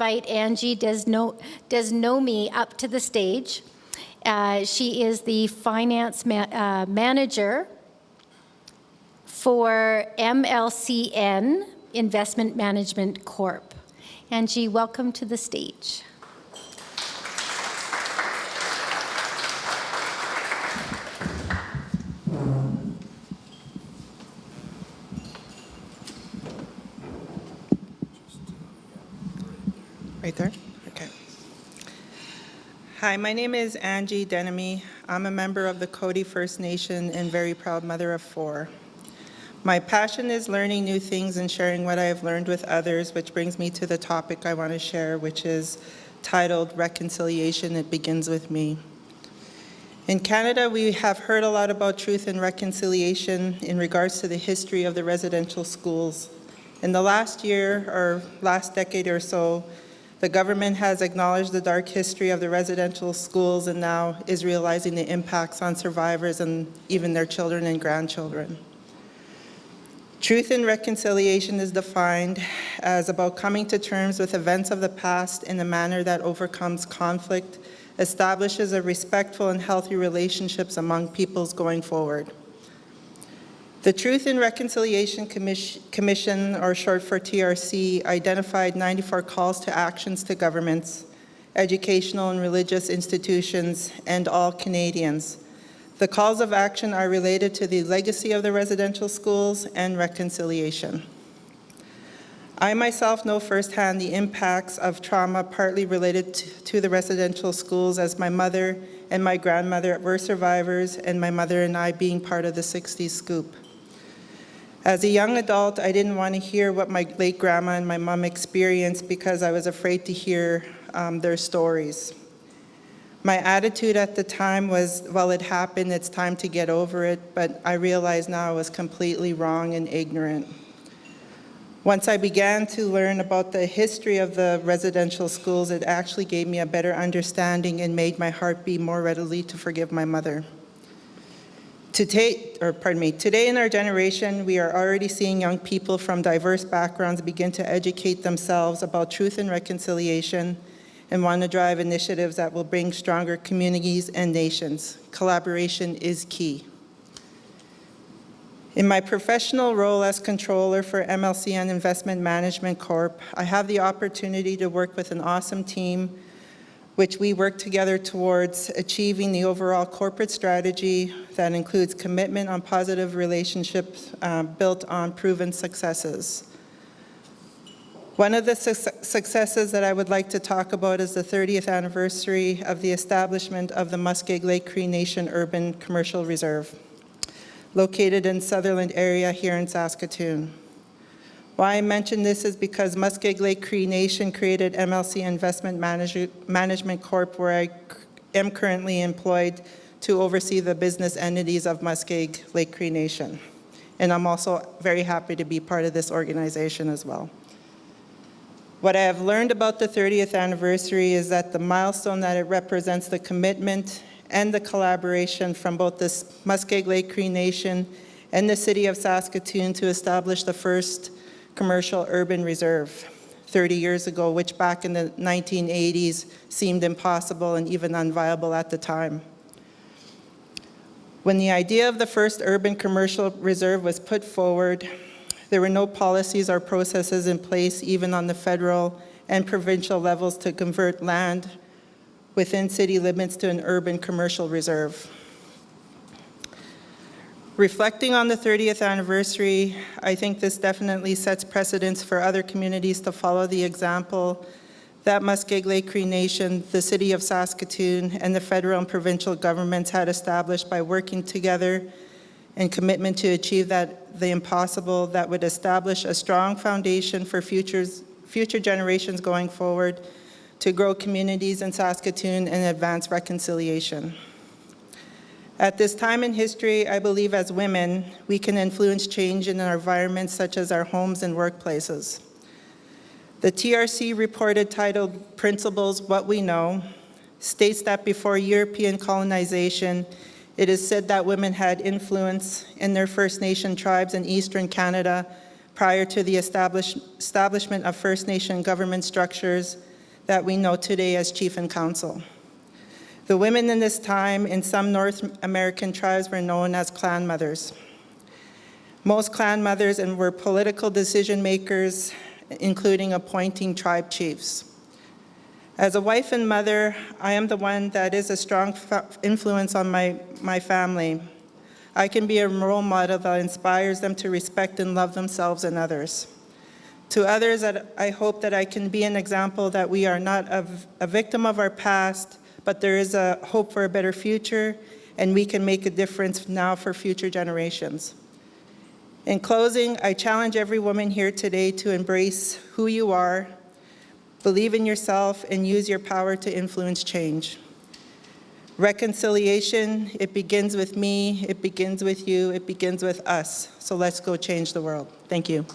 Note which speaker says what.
Speaker 1: invite Angie Desmonie up to the stage. She is the finance manager for MLCN Investment Management Corp. Angie, welcome to the stage.
Speaker 2: Right there? Okay. Hi, my name is Angie Desmonie. I'm a member of the Cody First Nation and very proud mother of 4. My passion is learning new things and sharing what I have learned with others, which brings me to the topic I want to share, which is titled Reconciliation, It Begins With Me. In Canada, we have heard a lot about truth and reconciliation in regards to the history of the residential schools. In the last year or last decade or so, the government has acknowledged the dark history of the residential schools and now is realizing the impacts on survivors and even their children and grandchildren. Truth and reconciliation is defined as about coming to terms with events of the past in a manner that overcomes conflict, establishes a respectful and healthy relationships among peoples going forward. The Truth and Reconciliation Commission, or short for TRC, identified 94 calls to actions to governments, educational and religious institutions, and all Canadians. The calls of action are related to the legacy of the residential schools and reconciliation. I myself know firsthand the impacts of trauma partly related to the residential schools, as my mother and my grandmother were survivors, and my mother and I being part of the 60s scoop. As a young adult, I didn't want to hear what my late grandma and my mom experienced because I was afraid to hear their stories. My attitude at the time was, well, it happened, it's time to get over it, but I realize now I was completely wrong and ignorant. Once I began to learn about the history of the residential schools, it actually gave me a better understanding and made my heart beat more readily to forgive my mother. Today in our generation, we are already seeing young people from diverse backgrounds begin to educate themselves about truth and reconciliation and want to drive initiatives that will bring stronger communities and nations. Collaboration is key. In my professional role as controller for MLCN Investment Management Corp, I have the opportunity to work with an awesome team, which we work together towards achieving the overall corporate strategy that includes commitment on positive relationships built on proven successes. One of the successes that I would like to talk about is the 30th anniversary of the establishment of the Muskeg Lake Cree Nation Urban Commercial Reserve, located in Sutherland area here in Saskatoon. Why I mention this is because Muskeg Lake Cree Nation created MLC Investment Management Corp, where I am currently employed to oversee the business entities of Muskeg Lake Cree Nation. And I'm also very happy to be part of this organization as well. What I have learned about the 30th anniversary is that the milestone that it represents the commitment and the collaboration from both the Muskeg Lake Cree Nation and the City of Saskatoon to establish the first commercial urban reserve 30 years ago, which back in the 1980s seemed impossible and even unviable at the time. When the idea of the first urban commercial reserve was put forward, there were no policies or processes in place, even on the federal and provincial levels, to convert land within city limits to an urban commercial reserve. Reflecting on the 30th anniversary, I think this definitely sets precedents for other communities to follow the example that Muskeg Lake Cree Nation, the City of Saskatoon, and the federal and provincial governments had established by working together and commitment to achieve the impossible, that would establish a strong foundation for future generations going forward to grow communities in Saskatoon and advance reconciliation. At this time in history, I believe as women, we can influence change in our environments such as our homes and workplaces. The TRC report titled Principles, What We Know, states that before European colonization, it is said that women had influence in their First Nation tribes in Eastern Canada prior to the establishment of First Nation government structures that we know today as chief and council. The women in this time in some North American tribes were known as clan mothers. Most clan mothers were political decision makers, including appointing tribe chiefs. As a wife and mother, I am the one that is a strong influence on my family. I can be a role model that inspires them to respect and love themselves and others. To others, I hope that I can be an example that we are not a victim of our past, but there is a hope for a better future, and we can make a difference now for future generations. In closing, I challenge every woman here today to embrace who you are, believe in yourself, and use your power to influence change. Reconciliation, it begins with me, it begins with you, it begins with us. So let's go change the world. Thank you.